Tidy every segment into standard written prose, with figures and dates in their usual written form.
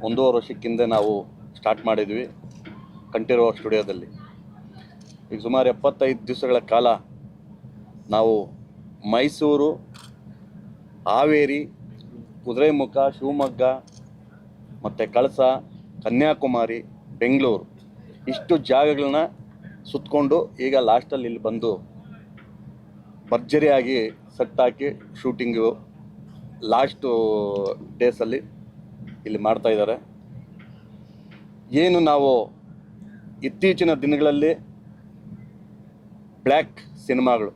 1.5 ವರ್ಷಕ್ಕಿಂತ ನಾವು ಸ್ಟಾರ್ಟ್ ಮಾಡಿದ್ವಿ ಕಂಠೀರವ ಸ್ಟುಡಿಯೋದಲ್ಲಿ. ಈಗ ಸುಮಾರು 75 ದಿವಸಗಳ ಕಾಲ ನಾವು ಮೈಸೂರು, ಹಾವೇರಿ, ಕುದುರೆಮುಖ, ಶಿವಮೊಗ್ಗ ಮತ್ತು ಕಳಸ, ಕನ್ಯಾಕುಮಾರಿ, ಬೆಂಗಳೂರು ಇಷ್ಟು ಜಾಗಗಳನ್ನ ಸುತ್ತಕೊಂಡು ಈಗ ಲಾಸ್ಟಲ್ಲಿ ಇಲ್ಲಿ ಬಂದು ಭರ್ಜರಿಯಾಗಿ ಸೆಟ್ ಹಾಕಿ ಶೂಟಿಂಗು ಲಾಸ್ಟು ಡೇಸಲ್ಲಿ ಇಲ್ಲಿ ಮಾಡ್ತಾಯಿದ್ದಾರೆ. ಏನು ನಾವು ಇತ್ತೀಚಿನ ದಿನಗಳಲ್ಲಿ ಬ್ಲ್ಯಾಕ್ ಸಿನಿಮಾಗಳು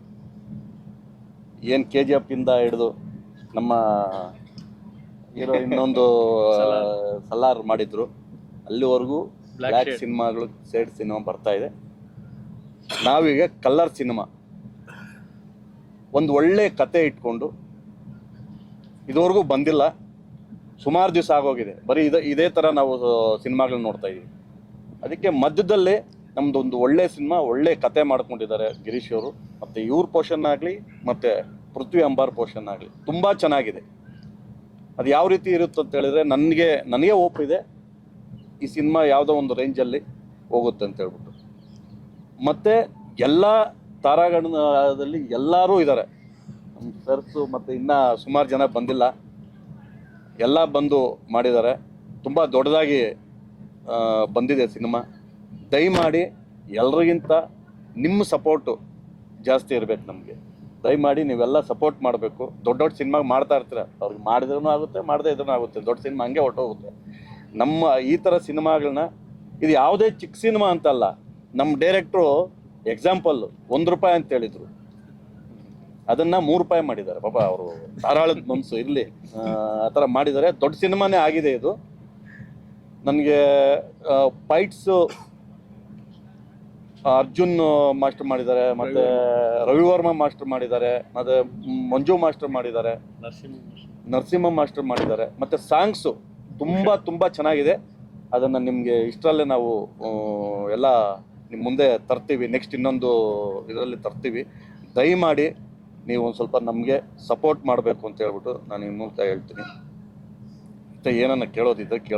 ಏನು KGF ಇಂದ ಹಿಡಿದು ನಮ್ಮ ಹೀರೋ ಇನ್ನೊಂದು ಸಲಾರ್ ಮಾಡಿದ್ರು, ಅಲ್ಲಿವರೆಗೂ ಬ್ಲ್ಯಾಕ್ ಸಿನಿಮಾಗಳು, ಸೈಡ್ ಸಿನಿಮಾ ಬರ್ತಾ ಇದೆ. ನಾವೀಗ ಕಲರ್ ಸಿನಿಮಾ ಒಂದು ಒಳ್ಳೆ ಕತೆ ಇಟ್ಕೊಂಡು, ಇದುವರೆಗೂ ಬಂದಿಲ್ಲ, ಸುಮಾರು ದಿವಸ ಆಗೋಗಿದೆ, ಬರೀ ಇದೇ ಥರ ನಾವು ಸಿನಿಮಾಗಳನ್ನ ನೋಡ್ತಾ ಇದ್ದೀವಿ. ಅದಕ್ಕೆ ಮಧ್ಯದಲ್ಲೇ ನಮ್ಮದು ಒಂದು ಒಳ್ಳೆ ಸಿನಿಮಾ, ಒಳ್ಳೆ ಕತೆ ಮಾಡ್ಕೊಂಡಿದ್ದಾರೆ ಗಿರೀಶ್ ಅವರು. ಮತ್ತು ಇವ್ರ ಪೋರ್ಷನ್ ಆಗಲಿ ಮತ್ತು ಪೃಥ್ವಿ ಅಂಬಾರ್ ಪೋರ್ಷನ್ ಆಗಲಿ ತುಂಬ ಚೆನ್ನಾಗಿದೆ. ಅದು ಯಾವ ರೀತಿ ಇರುತ್ತೆ ಅಂತ ಹೇಳಿದ್ರೆ ನನಗೆ ಹೋಪ್ ಇದೆ ಈ ಸಿನಿಮಾ ಯಾವುದೋ ಒಂದು ರೇಂಜಲ್ಲಿ ಹೋಗುತ್ತೆ ಅಂತ ಹೇಳ್ಬಿಟ್ಟು. ಮತ್ತು ಎಲ್ಲ ತಾರಾಗಣದಲ್ಲಿ ಎಲ್ಲರೂ ಇದ್ದಾರೆ, ನಮ್ಮ ಸರ್ಸು ಮತ್ತು ಇನ್ನೂ ಸುಮಾರು ಜನ ಬಂದಿಲ್ಲ, ಎಲ್ಲ ಬಂದು ಮಾಡಿದ್ದಾರೆ. ತುಂಬ ದೊಡ್ಡದಾಗಿ ಬಂದಿದೆ ಸಿನಿಮಾ. ದಯಮಾಡಿ ಎಲ್ರಿಗಿಂತ ನಿಮ್ಮ ಸಪೋರ್ಟು ಜಾಸ್ತಿ ಇರಬೇಕು ನಮಗೆ. ದಯಮಾಡಿ ನೀವೆಲ್ಲ ಸಪೋರ್ಟ್ ಮಾಡಬೇಕು. ದೊಡ್ಡ ದೊಡ್ಡ ಸಿನಿಮಾ ಮಾಡ್ತಾ ಇರ್ತೀರ, ಅವ್ರಿಗೆ ಮಾಡಿದ್ರೂ ಆಗುತ್ತೆ, ಮಾಡದೇ ಇದ್ರೂ ಆಗುತ್ತೆ. ದೊಡ್ಡ ಸಿನಿಮಾ ಹಂಗೆ ಹೊರಟೋಗುತ್ತೆ. ನಮ್ಮ ಈ ಥರ ಸಿನಿಮಾಗಳನ್ನ, ಇದು ಯಾವುದೇ ಚಿಕ್ಕ ಸಿನಿಮಾ ಅಂತಲ್ಲ, ನಮ್ಮ ಡೈರೆಕ್ಟ್ರು ಎಕ್ಸಾಂಪಲ್ಲು ₹1 ಅಂತ ಹೇಳಿದರು, ಅದನ್ನು ₹3 ಮಾಡಿದ್ದಾರೆ. ಪಾಪ ಅವರು ಧಾರಾಳದ ಮನಸ್ಸು ಇರಲಿ, ಆ ಥರ ಮಾಡಿದ್ದಾರೆ. ದೊಡ್ಡ ಸಿನಿಮಾನೇ ಆಗಿದೆ ಇದು. ನನಗೆ ಫೈಟ್ಸು ಅರ್ಜುನ್ ಮಾಸ್ಟರ್ ಮಾಡಿದ್ದಾರೆ, ಮತ್ತು ರವಿವರ್ಮ ಮಾಸ್ಟರ್ ಮಾಡಿದ್ದಾರೆ, ಮತ್ತು ಮಂಜು ಮಾಸ್ಟರ್ ಮಾಡಿದ್ದಾರೆ, ನರಸಿಂಹ ಮಾಸ್ಟರ್ ಮಾಡಿದ್ದಾರೆ. ಮತ್ತು ಸಾಂಗ್ಸು ತುಂಬ ಚೆನ್ನಾಗಿದೆ. ಅದನ್ನು ನಿಮಗೆ ಇಷ್ಟರಲ್ಲೇ ನಾವು ಎಲ್ಲ ನಿಮ್ಮ ಮುಂದೆ ತರ್ತೀವಿ. ನೆಕ್ಸ್ಟ್ ಇನ್ನೊಂದು ಇದರಲ್ಲಿ ತರ್ತೀವಿ. ದಯಮಾಡಿ ನೀವು ಒಂದು ಸ್ವಲ್ಪ ನಮಗೆ ಸಪೋರ್ಟ್ ಮಾಡಬೇಕು ಅಂತ ಹೇಳ್ಬಿಟ್ಟು ನಾನು ಈ ಮೂಲಕ ಹೇಳ್ತೀನಿ. ಮತ್ತು ಏನನ್ನ ಕೇಳೋದಿದ್ದರೆ